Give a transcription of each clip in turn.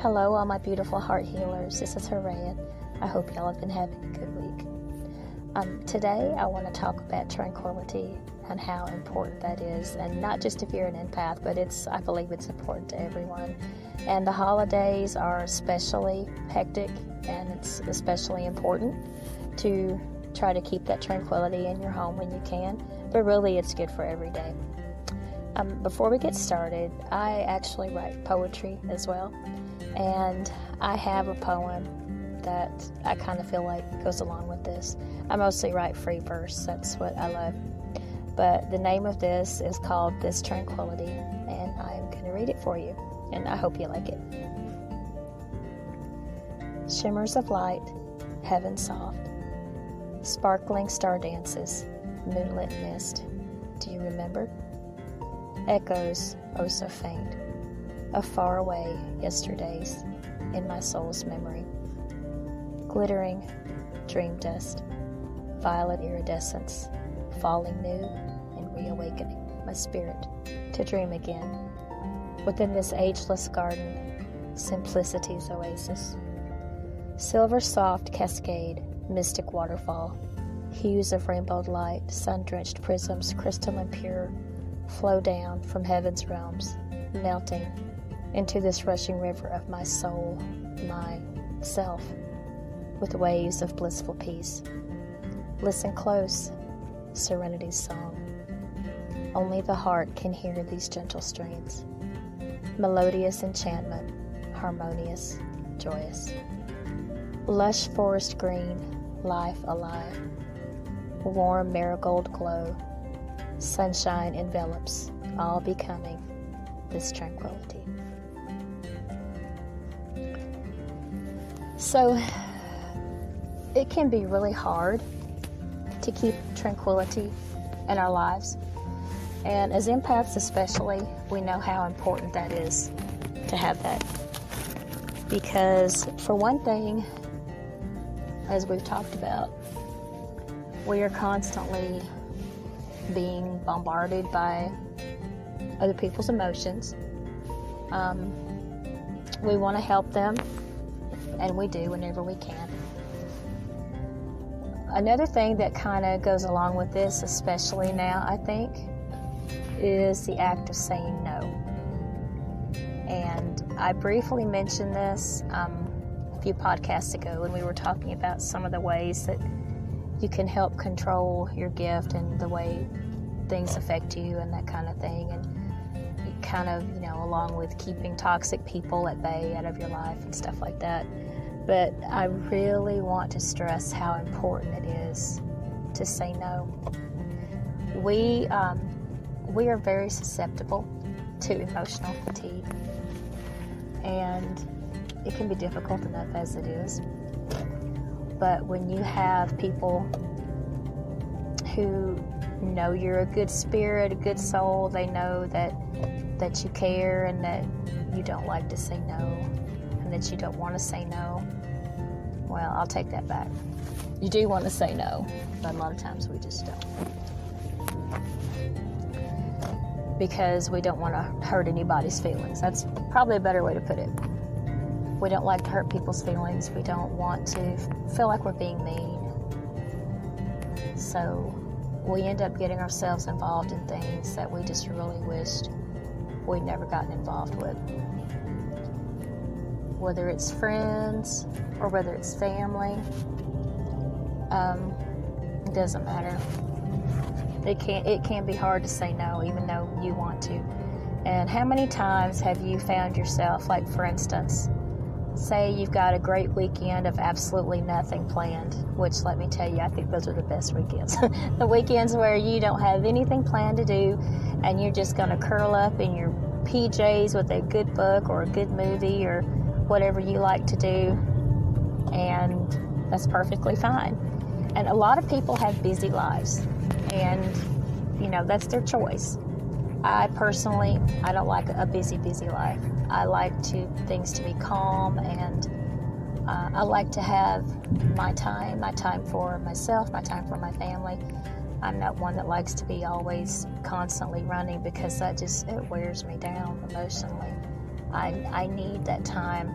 Hello, all my beautiful heart healers. This is Harriet. I hope y'all have been having a good week. Today, I want to talk about tranquility and how important that is, and not just if you're an empath, but I believe it's important to everyone. And the holidays are especially hectic, and it's especially important to try to keep that tranquility in your home when you can, but really it's good for every day. Before we get started, I actually write poetry as well, and I have a poem that I kind of feel like goes along with this. I mostly write free verse, that's what I love. But the name of this is called This Tranquility, and I'm going to read it for you, and I hope you like it. Shimmers of light, heaven soft, sparkling star dances, moonlit mist. Do you remember? Echoes, oh so faint, of far away yesterdays in my soul's memory. Glittering dream dust, violet iridescence, falling new and reawakening my spirit to dream again. Within this ageless garden, simplicity's oasis. Silver soft cascade, mystic waterfall, hues of rainbowed light, sun-drenched prisms, crystal and pure, flow down from heaven's realms, melting into this rushing river of my soul, myself, with waves of blissful peace. Listen close, serenity's song. Only the heart can hear these gentle strains. Melodious enchantment, harmonious, joyous. Lush forest green, life alive. Warm marigold glow. Sunshine envelops, all becoming this tranquility. So, it can be really hard to keep tranquility in our lives. And as empaths especially, we know how important that is to have that. Because for one thing, as we've talked about, we are constantly being bombarded by other people's emotions. We want to help them, and we do whenever we can. Another thing that kind of goes along with this, especially now, I think, is the act of saying no. And I briefly mentioned this a few podcasts ago when we were talking about some of the ways that you can help control your gift and the way things affect you and that kind of thing. And it kind of, along with keeping toxic people at bay out of your life and stuff like that. But I really want to stress how important it is to say no. We are very susceptible to emotional fatigue, and it can be difficult enough as it is. But when you have people who know you're a good spirit, a good soul, they know that you care and that you don't like to say no and that you don't want to say no. Well, I'll take that back. You do want to say no, but a lot of times we just don't. Because we don't want to hurt anybody's feelings. That's probably a better way to put it. We don't like to hurt people's feelings. We don't want to feel like we're being mean. So we end up getting ourselves involved in things that we just really wished we'd never gotten involved with. Whether it's friends or whether it's family, it doesn't matter. It can be hard to say no, even though you want to. And how many times have you found yourself, like for instance, say you've got a great weekend of absolutely nothing planned, which let me tell you, I think those are the best weekends. The weekends where you don't have anything planned to do and you're just going to curl up in your PJs with a good book or a good movie or whatever you like to do, and that's perfectly fine. And a lot of people have busy lives, and that's their choice. I personally, I don't like a busy life. I like things to be calm, and I like to have my time for myself, my time for my family. I'm not one that likes to be always constantly running, because it wears me down emotionally. I need that time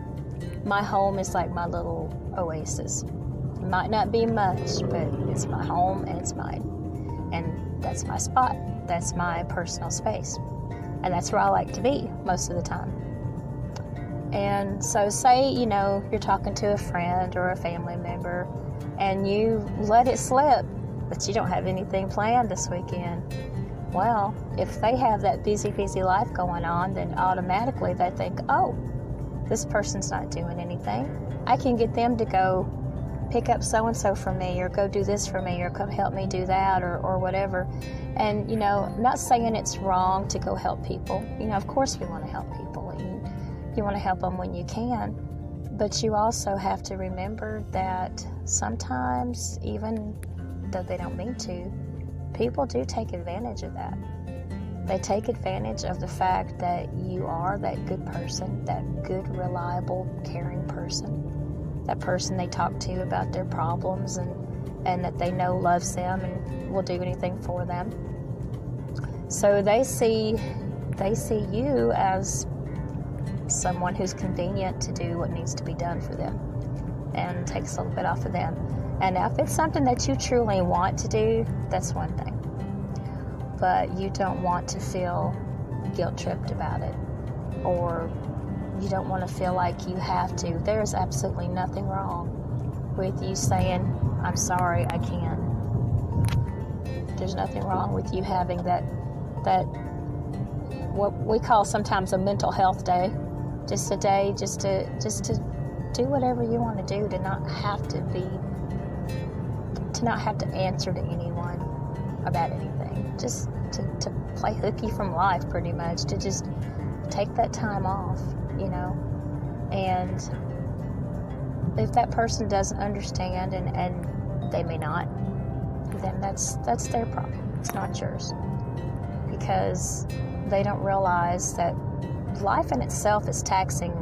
My home is like my little oasis. It might not be much, but it's my home and it's mine. And that's my spot. That's my personal space. And that's where I like to be most of the time. And so say, you're talking to a friend or a family member and you let it slip, but you don't have anything planned this weekend. Well, if they have that busy life going on, then automatically they think, oh, this person's not doing anything. I can get them to go pick up so-and-so for me, or go do this for me, or come help me do that, or whatever. And, I'm not saying it's wrong to go help people. Of course we want to help people. You want to help them when you can. But you also have to remember that sometimes, even though they don't mean to, people do take advantage of that. They take advantage of the fact that you are that good person, that good, reliable, caring person, that person they talk to about their problems and that they know loves them and will do anything for them. So they see you as someone who's convenient to do what needs to be done for them and takes a little bit off of them. And if it's something that you truly want to do, that's one thing. But you don't want to feel guilt-tripped about it, or you don't want to feel like you have to. There's absolutely nothing wrong with you saying, I'm sorry, I can't. There's nothing wrong with you having that what we call sometimes a mental health day. Just a day just to do whatever you want to do, to not have to answer to anyone about anything. Just to play hooky from life, pretty much. To just take that time off, And if that person doesn't understand, and they may not, then that's their problem. It's not yours. Because they don't realize that life in itself is taxing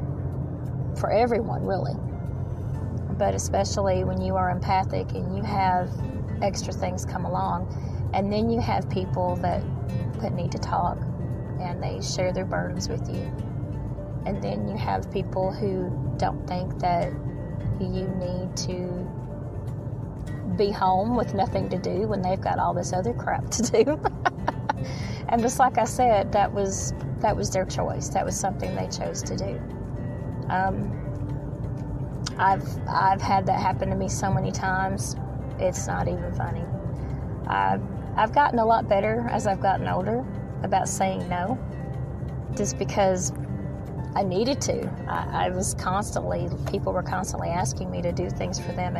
for everyone, really. But especially when you are empathic and you have extra things come along, and then you have people that need to talk and they share their burdens with you. And then you have people who don't think that you need to be home with nothing to do when they've got all this other crap to do. And just like I said, that was their choice. That was something they chose to do. I've had that happen to me so many times. It's not even funny. I've gotten a lot better as I've gotten older about saying no, just because I needed to. People were constantly asking me to do things for them,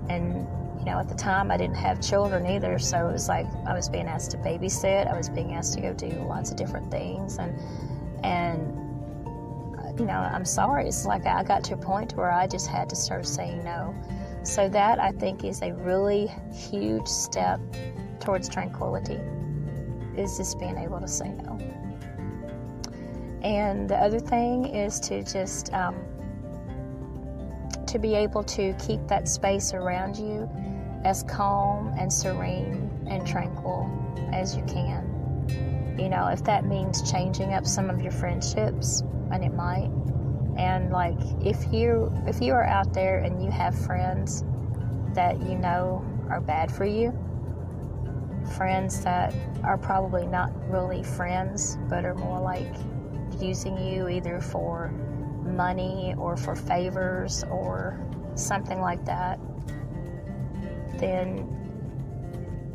and at the time I didn't have children either, so it was like I was being asked to babysit, I was being asked to go do lots of different things, and I'm sorry, it's like I got to a point where I just had to start saying no. So that, I think, is a really huge step towards tranquility, is just being able to say no. And the other thing is to just to be able to keep that space around you as calm and serene and tranquil as you can. If that means changing up some of your friendships, and it might. And like, if you are out there and you have friends that are bad for you, friends that are probably not really friends, but are more like using you either for money or for favors or something like that, then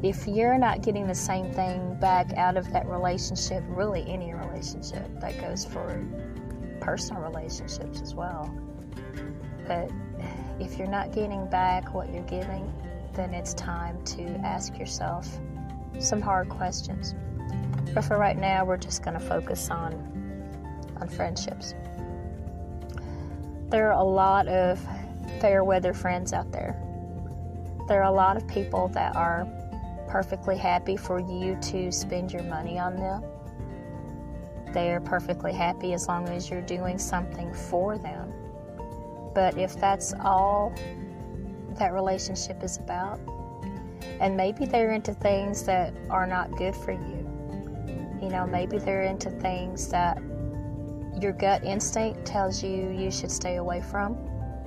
if you're not getting the same thing back out of that relationship, really any relationship, that goes for personal relationships as well, but if you're not getting back what you're giving, then it's time to ask yourself some hard questions. But for right now, we're just going to focus on friendships. There are a lot of fair weather friends out there. There are a lot of people that are perfectly happy for you to spend your money on them. They are perfectly happy as long as you're doing something for them. But if that's all that relationship is about, and maybe they're into things that are not good for you. Maybe they're into things that your gut instinct tells you should stay away from,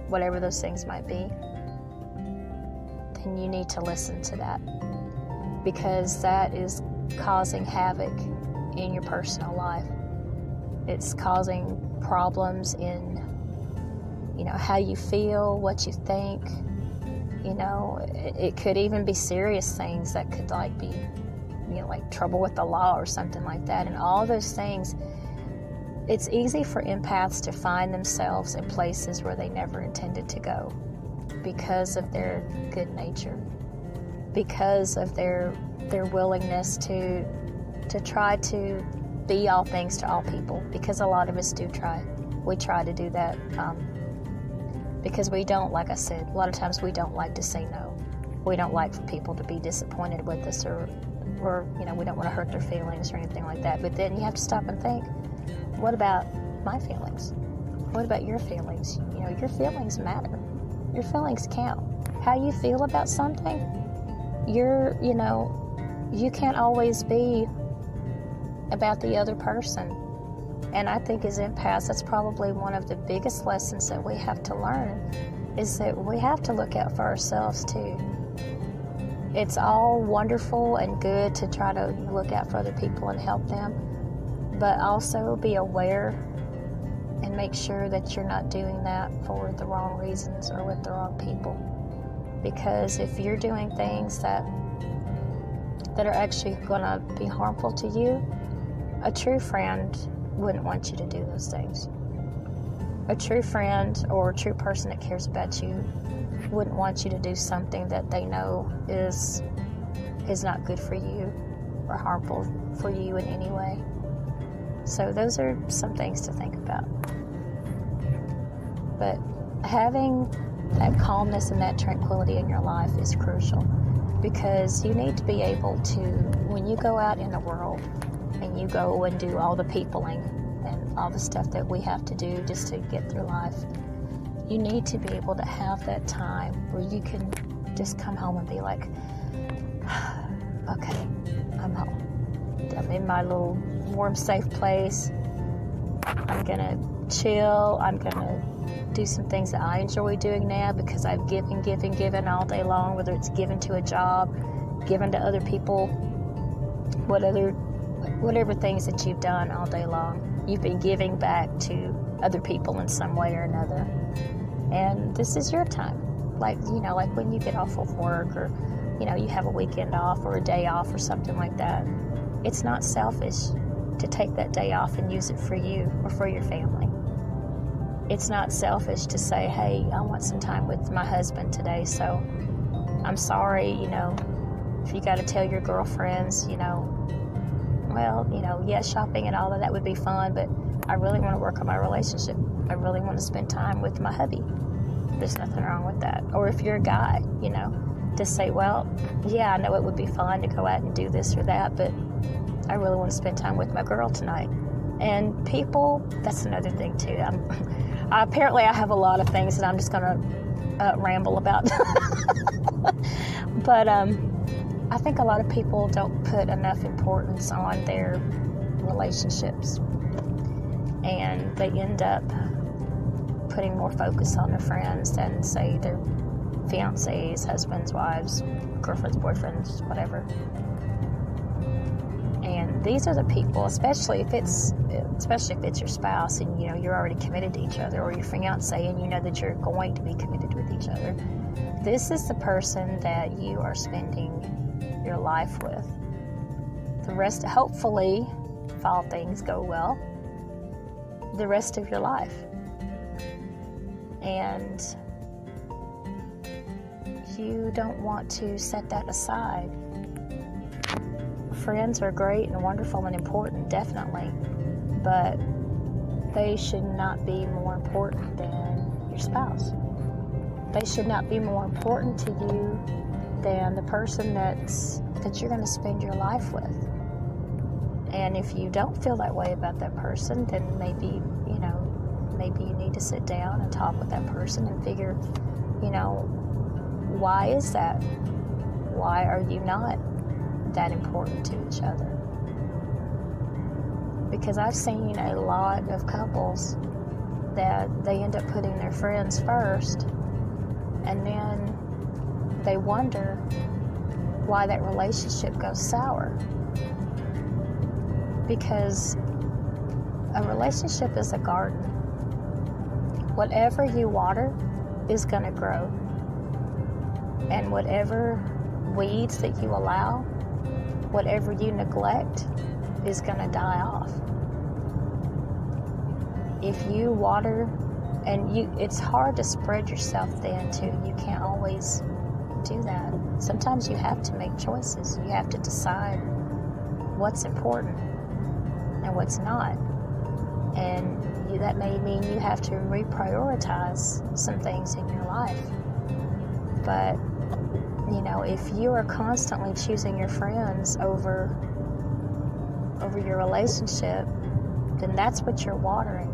whatever those things might be, then you need to listen to that, because that is causing havoc in your personal life. It's causing problems in, how you feel, what you think. It could even be serious things that could be, like trouble with the law or something like that. And all those things, it's easy for empaths to find themselves in places where they never intended to go because of their good nature, because of their willingness to try to be all things to all people, because a lot of us do try. We try to do that because we don't, like I said, a lot of times we don't like to say no. We don't like for people to be disappointed with us, or we don't want to hurt their feelings or anything like that. But then you have to stop and think, what about my feelings? What about your feelings? Your feelings matter. Your feelings count. How you feel about something, you can't always be about the other person. And I think as empaths, that's probably one of the biggest lessons that we have to learn, is that we have to look out for ourselves too. It's all wonderful and good to try to look out for other people and help them, but also be aware and make sure that you're not doing that for the wrong reasons or with the wrong people. Because if you're doing things that are actually going to be harmful to you, a true friend wouldn't want you to do those things. A true friend or a true person that cares about you wouldn't want you to do something that they know is not good for you or harmful for you in any way. So those are some things to think about. But having that calmness and that tranquility in your life is crucial, because you need to be able to, when you go out in the world and you go and do all the peopling and all the stuff that we have to do just to get through life, you need to be able to have that time where you can just come home and be like, okay, I'm home. I'm in my little warm, safe place. I'm going to chill. I'm going to do some things that I enjoy doing now because I've given all day long, whether it's given to a job, given to other people, whatever things that you've done all day long, you've been giving back to other people in some way or another. And this is your time. Like when you get off of work, or, you have a weekend off or a day off or something like that. It's not selfish to take that day off and use it for you or for your family. It's not selfish to say, hey, I want some time with my husband today, so I'm sorry, if you got to tell your girlfriends, shopping and all of that would be fun, but I really want to work on my relationship. I really want to spend time with my hubby. There's nothing wrong with that. Or if you're a guy, to say, well, yeah, I know it would be fun to go out and do this or that, but I really want to spend time with my girl tonight. And people, that's another thing too. Apparently I have a lot of things that I'm just going to ramble about. But I think a lot of people don't put enough importance on their relationships, and they end up putting more focus on their friends than, say, their fiancés, husbands, wives, girlfriends, boyfriends, whatever. And these are the people, especially if it's your spouse and you're already committed to each other, or your fiancé and you know that you're going to be committed with each other. This is the person that you are spending your life with. The rest, hopefully, if all things go well, the rest of your life. And you don't want to set that aside. Friends are great and wonderful and important, definitely, but they should not be more important than your spouse. They should not be more important to you than the person that you're going to spend your life with. And if you don't feel that way about that person, then maybe you need to sit down and talk with that person and figure, why is that? Why are you not that important to each other? Because I've seen a lot of couples that they end up putting their friends first, and then they wonder why that relationship goes sour. Because a relationship is a garden. Whatever you water is going to grow. And whatever weeds that you allow, whatever you neglect, is going to die off. If you water, and it's hard to spread yourself thin too. You can't always do that. Sometimes you have to make choices. You have to decide what's important and what's not. And that may mean you have to reprioritize some things in your life. But, if you are constantly choosing your friends over your relationship, then that's what you're watering.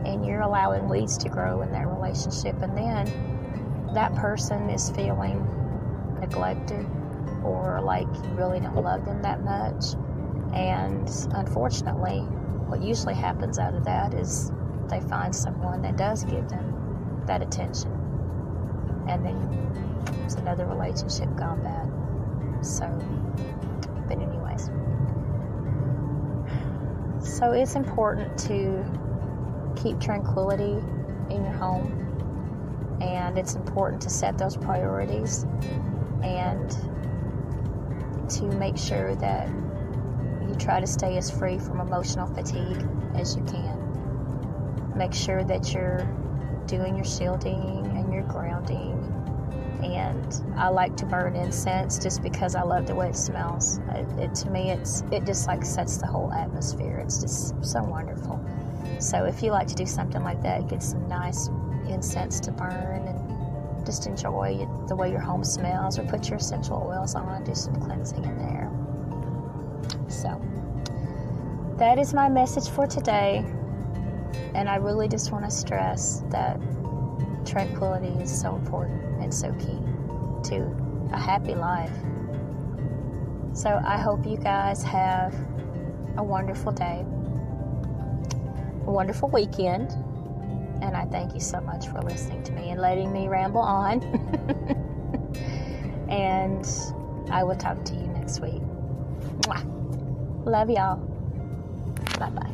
And you're allowing weeds to grow in that relationship. And then that person is feeling neglected or like you really don't love them that much. And unfortunately, what usually happens out of that is they find someone that does give them that attention. And then it's another relationship gone bad. But anyways. So it's important to keep tranquility in your home. And it's important to set those priorities and to make sure that you try to stay as free from emotional fatigue as you can. Make sure that you're doing your shielding and your grounding. And I like to burn incense just because I love the way it smells. To me, it just like sets the whole atmosphere. It's just so wonderful. So if you like to do something like that, get some nice incense to burn and just enjoy the way your home smells, or put your essential oils on, do some cleansing in there. So that is my message for today. And I really just want to stress that tranquility is so important and so key to a happy life. So I hope you guys have a wonderful day, a wonderful weekend, and I thank you so much for listening to me and letting me ramble on. And I will talk to you next week. Mwah. Love y'all. Bye-bye.